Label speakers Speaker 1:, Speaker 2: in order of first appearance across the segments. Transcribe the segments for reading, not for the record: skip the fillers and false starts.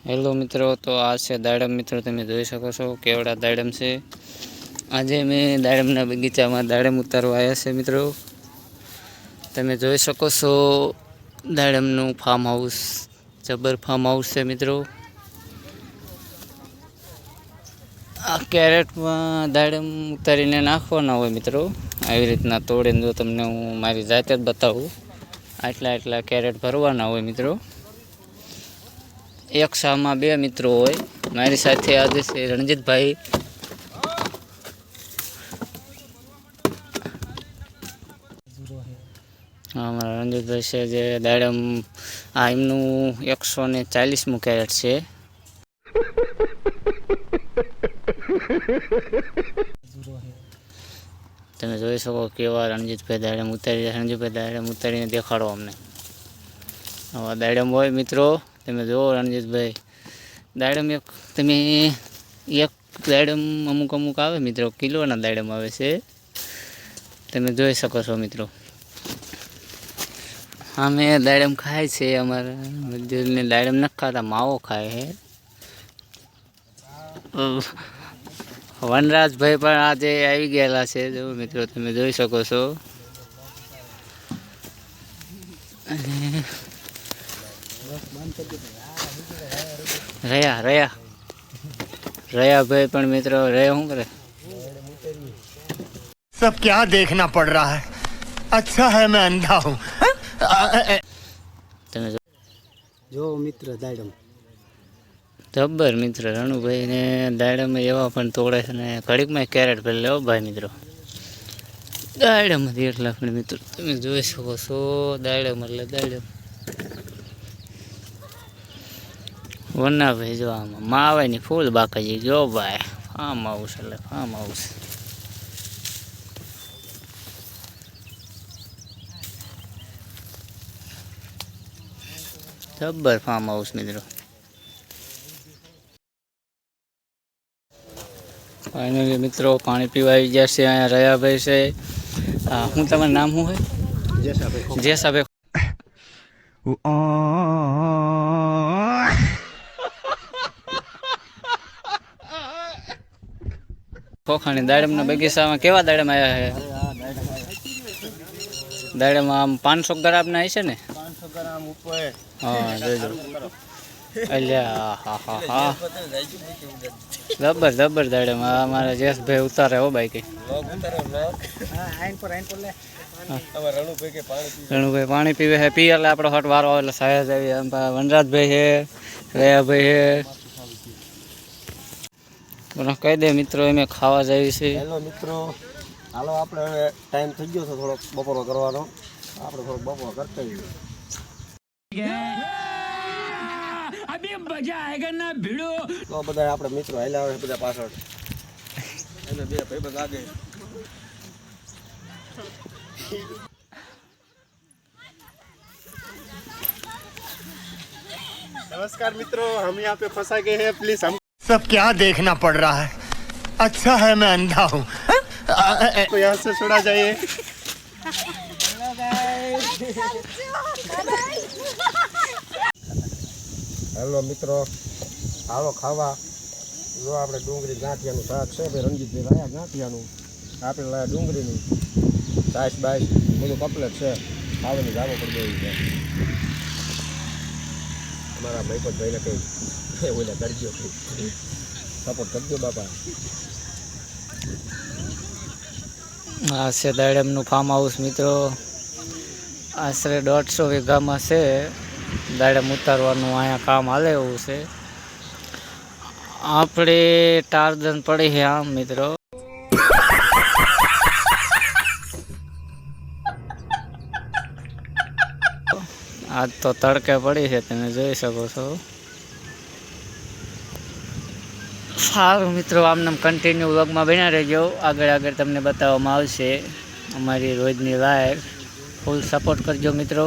Speaker 1: Hello મિત્રો, તો આ છે દાડમ. મિત્રો તમે જોઈ શકો છો કેવડા દાડમ છે. આજે મેં દાડમના બગીચામાં દાડમ ઉતારવા આવ્યા છે. મિત્રો તમે જોઈ શકો છો દાડમનું ફાર્મ હાઉસ, જબર ફાર્મ હાઉસ છે. મિત્રો આ કેરેટમાં દાડમ ઉતારીને નાખવાના હોય. મિત્રો આવી રીતના તોડીને જો તમને હું મારી જાતે જ બતાવું, આટલા કેરેટ ભરવાના હોય. મિત્રો એક શામાં 2 મિત્રો હોય. મારી સાથે આજે છે રણજીતભાઈ. હા, મારા રણજીતભાઈ છે જે દાડમ, આ એમનું 140મું કેરેટ છે. તમે જોઈ શકો કેવા રણજીતભાઈ દાડમ ઉતારી. રણજીતભાઈ દાડમ ઉતારીને દેખાડો અમને. આવા દાડમ હોય. મિત્રો તમે જુઓ રણજીતભાઈ દાડમ તમે એક દાડમ અમુક આવે. મિત્રો કિલોના દાડમ આવે છે, તમે જોઈ શકો છો. મિત્રો અમે દાડમ ખાય છે. અમારા મજૂરને દાડમ નથી ખાતા, માવો ખાય છે. વનરાજભાઈ પણ આજે આવી ગયેલા છે. જો મિત્રો તમે જોઈ શકો છો. અને રયા ભાઈ પણ મિત્રો રહ્યા શું કરે?
Speaker 2: सब क्या देखना पड़ रहा है? अच्छा है मैं अंधा हूँ.
Speaker 1: તમે
Speaker 3: જો મિત્ર દાડમ
Speaker 1: જબ્બર. મિત્રો રણુભાઈ ને દાડમ એવા પણ તોડે છે ને ઘડીકમાં કેરેટ ભરી લેવો ભાઈ. મિત્રો દાડમ હતી એટલા પણ. મિત્રો તમે જોઈ શકો છો દાડમ એટલે દાડમ. વનાભાઈ જો આમાં માવાની ફૂલ બાકાજી જો ભાઈ. ફાર્મ હાઉસ એટલે ફાર્મ હાઉસ. જબ્બર ફાર્મ હાઉસ. મિત્રો ફાઇનલી મિત્રો પાણી પીવા આવી ગયા છે. અહીંયા રયાભાઈ છે. હા, હું તમારું નામ શું છે? જેસાભાઈ. ખોખાની દાડમના બગીચામાં કેવા દાડમ આવ્યા છે? દાડમ આમ 500 ગ્રામના હશે ને?
Speaker 3: 500 ગ્રામ ઉપર.
Speaker 1: હા જોજો. અલ્યા હા જબર દાડમ. આ મારા જેસભાઈ ઉતારે હો બાઈક. રણુભાઈ પાણી પીવે છે. પી એટલે આપણો હટ વારો એટલે સાહેબ આવી. વનરાજભાઈ છે, રયાભાઈ છે. કહી દે મિત્રો અમે ખાવા જઈએ છીએ.
Speaker 3: હેલો મિત્રો, હાલો આપણે હવે ટાઈમ થઈ ગયો છે થોડોક બપોરો કરવાનો. આપણે થોડોક બપોરો કરતા જઈએ. તો બધા આપણે મિત્રો હાલ્યા આવે બધા પાછળ. એને 2 ભાઈબંધ આગે.
Speaker 2: नमस्कार मित्रों, हम यहाँ पे फंसा गए हैं. प्लीज हम सब क्या देखना पड़ रहा है? अच्छा है मैं अंधा हूँ. तो यहाँ से छोड़ा जाइए.
Speaker 3: હેલો મિત્રો, હાલો ખાવા. જો આપણે ડુંગળી ગાંઠિયાનું શાક છે ભાઈ. રણજીતભાઈ લાયા ગાંઠિયાનું, આપણે લાયા ડુંગળીનું. સાઈસ બાઈસ બધું કમ્પ્લેટ છે. ખાવાની જાગો પડી ગઈ છે. અમારા ભાઈપતભાઈને કંઈ ઓલા કરજો, સપોર્ટ કરજો બાપા.
Speaker 1: આ છે દાડમનું ફાર્મ હાઉસ. મિત્રો આશરે 150 વીઘામાં છે. દાડમ ઉતારવાનું અહીંયા કામ હાલે એવું છે. આપણે ટારદન પડી છે આમ. મિત્રો આજ તો તડકે પડી છે, તમે જોઈ શકો છો. સારું મિત્રો, આમનામ કન્ટિન્યુ વ્લોગમાં બન્યા રહેજો. આગળ તમને બતાવવામાં આવશે અમારી રોજની લાઈફ. ફૂલ સપોર્ટ કરજો મિત્રો.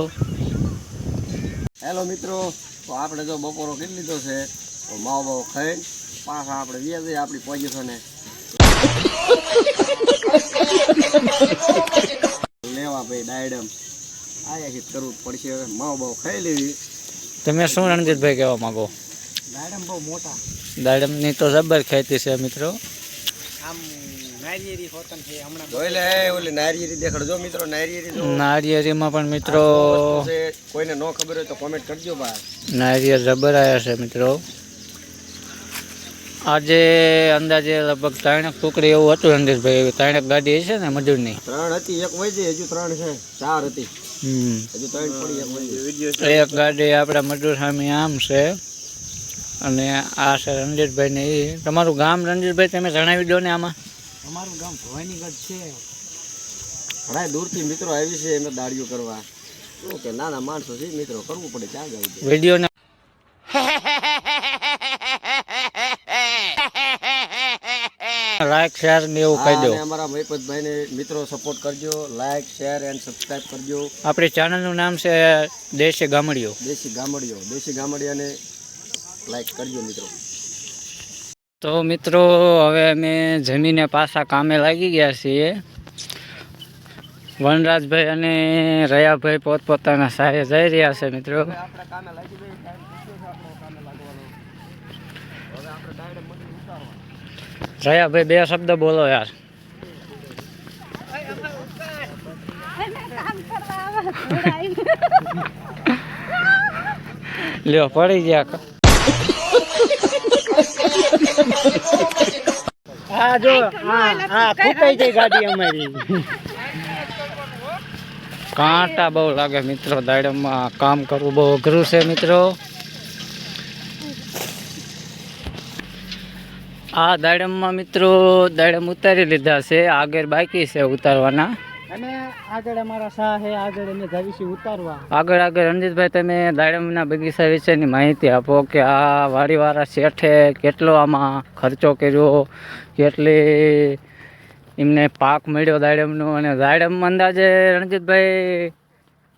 Speaker 3: હેલો મિત્રો, તો આપણે જો બપોરો કરી લીધો છે. તો માવો ખાઈને પાછા આપણે વ્યા જઈએ આપણી પોઝિશને. લેવા ભાઈ દાડમ આયા કરવું પડશે. હવે માવો બાવો ખાઈ લેવી.
Speaker 1: તમે શું રણજીતભાઈ કહેવા માંગો?
Speaker 3: દાડમ બહુ મોટા
Speaker 1: દાડમની તો જબર ખેતી છે મિત્રો.
Speaker 3: આમ નારિયેરી હોતન છે હમણાં જોઈ ઓલી નારિયેરી દેખાડજો મિત્રો. નારિયેરી જો
Speaker 1: નારિયેરીમાં પણ મિત્રો
Speaker 3: કોઈને ન ખબર હોય તો કોમેન્ટ કરજો ભાઈ.
Speaker 1: નારિયેળ જબર આવ્યા છે મિત્રો. આજે અંદાજે લગભગ 3 ટુકડી એવું હતું રણજીતભાઈ. 3 ગાડી છે ને મજૂરની?
Speaker 3: 3 હતી, એક વધી, હજુ 3 છે, 4 હતી, હજુ 3 પડી, એક વધી.
Speaker 1: એક ગાડી આપણા મજૂર સામે આમ છે અને આ છે રણજીતભાઈ ને. એ તમારું ગામ રણજીતભાઈ તમે જણાવી દો ને આમાં.
Speaker 3: અમારું ગામ ભવાનીગઢ છે. ઘણા દૂરથી મિત્રો આવી છે એમને દાડીઓ કરવા. શું કે નાના માણસો છે મિત્રો, કરવું પડે, ક્યાં જવું છે.
Speaker 1: વિડીયો ને લાઈક શેર ને એવું કહી દો.
Speaker 3: અમારા મહિપતભાઈ ને મિત્રો સપોર્ટ કરજો, લાઈક શેર એન્ડ સબસ્ક્રાઇબ કરજો.
Speaker 1: આપણી ચેનલનું નામ છે દેશી ગામડીઓ.
Speaker 3: દેશી ગામડિયાને લાઈક કરજો મિત્રો.
Speaker 1: તો મિત્રો હવે અમે જમીને પાછા કામે લાગી ગયા છીએ. વનરાજભાઈ અને રયાભાઈ પોતપોતાના સારે જઈ રહ્યા છે મિત્રો.
Speaker 3: આપણે કામે લાગી ગઈ, ટાઈમ થયો છે આપણો કામે લાગવાનો. હવે આપણે ડાયરેક્ટ મજૂર ઉતારવા.
Speaker 1: રયાભાઈ 2 શબ્દ બોલો યાર. લ્યો પડી ગયા. હા જો હા ફૂટાઈ જાય ગાડી અમારી. કાંટા બહુ લાગે મિત્રો. દાડમમાં કામ કરવું બહુ અઘરું છે મિત્રો. આ દાડમમાં મિત્રો દાડમ ઉતારી લીધા છે, આગળ બાકી છે ઉતારવાના.
Speaker 3: અને આગળ અમારા શાહ છે, આગળ અમે જઈશું ઉતારવા.
Speaker 1: આગળ રણજીતભાઈ તમે દાડમના બગીચા વિશેની માહિતી આપો કે આ વાડીવાળા શેઠે કેટલો આમાં ખર્ચો કર્યો, કેટલી એમને પાક મળ્યો દાડમનો. અને દાડમ અંદાજે રણજીતભાઈ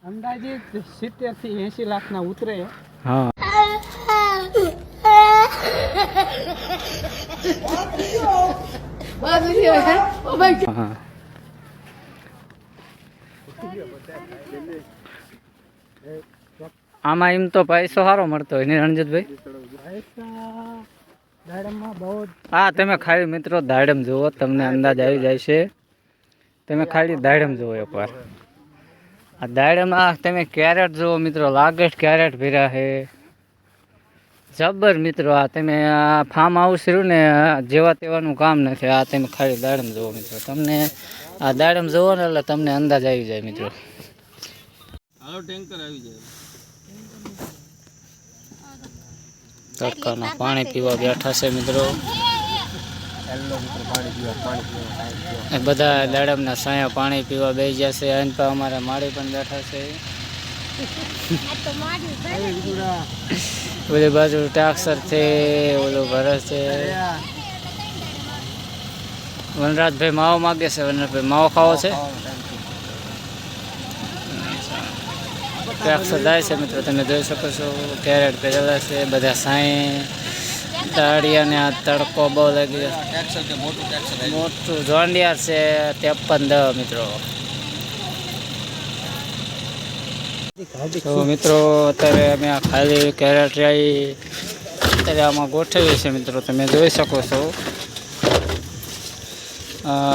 Speaker 3: અંદાજિત 70 થી 80 લાખના ઉતરે.
Speaker 1: હા હા આમાં એમ તો પૈસો સારો મળતો હોય ને રણજીતભાઈ? હા તમે ખાલી મિત્રો દાડમ જુઓ, તમને અંદાજ આવી જાય છે. તમે ખાલી દાડમ જુઓ એકવાર. આ દાડમ તમે કેરેટ જુઓ મિત્રો, લાગે કેરેટ ભર્યા છે જબર મિત્રો. આ તમે આ ફાર્મ હાઉસ રહ્યું ને જેવા તેવાનું કામ નથી. આ તમે ખાલી દાડમ જુઓ મિત્રો. તમને આ દાડમ જુઓ ને એટલે તમને અંદાજ આવી જાય મિત્રો.
Speaker 3: હાલો ટેન્કર આવી જાય.
Speaker 1: તડકાના પાણી પીવા બેઠા છે મિત્રો. એ બધા દાડમના સાયા પાણી પીવા બેસી જશે. અને પણ અમારા માળી પણ બેઠા છે. બધી બાજુ ટાક્ષર છે, ઓલું ભરત છે. વનરાજભાઈ માવો માગે છે. વનરાજભાઈ માવો ખાવો છે. ટાક્ષર જાય છે મિત્રો, તમે જોઈ શકો છો. કેરેટ પહેરેલા છે બધા સાંઈ દાળિયાને. આ તડકો બહુ લાગી ગયો. મોટું જોંડિયાર છે 5310 મિત્રો. તો મિત્રો અત્યારે અમે આ ખાલી કેરેટ અત્યારે આમાં ગોઠવીએ છીએ મિત્રો. તમે જોઈ શકો છો.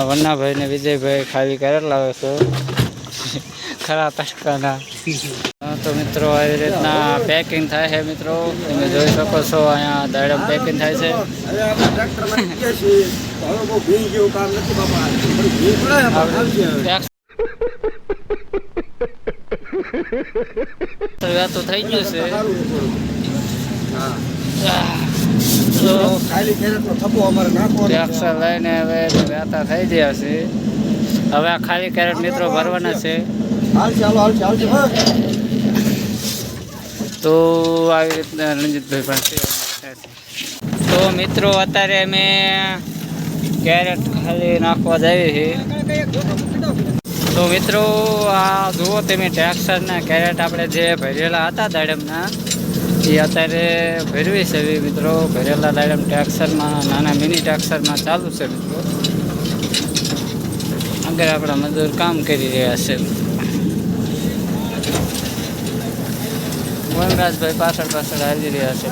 Speaker 1: વન્નાભાઈ ને વિજયભાઈ ખાલી કેરેટ લાવે છે ખરા તડકાના. તો મિત્રો આવી રીતના પેકિંગ થાય છે મિત્રો. તમે જોઈ શકો છો અહીંયા દાડમ પેકિંગ થાય છે. તો થઈ ગયું છે. ટ્રેક્ટર લઈને હવે વેતા થઈ ગયા છે. હવે આ ખાલી કેરેટ મિત્રો ભરવાના છે. તો આવી રીતના રણજીતભાઈ પણ છે. તો મિત્રો અત્યારે અમે કેરેટ ખાલી નાખવા જઈએ છીએ. તો મિત્રો આ જુઓ તમે ટ્રેક્ટરના કેરેટ આપણે જે ભરેલા હતા દાડમના એ અત્યારે ભરવી છે મિત્રો. ભરેલા દાડમ ટ્રેક્ટરમાં, નાના મિની ટ્રેક્ટરમાં ચાલુ છે મિત્રો. આગળ આપણા મજૂર કામ કરી રહ્યા છે. વનરાજભાઈ પાછળ હાલી રહ્યા છે.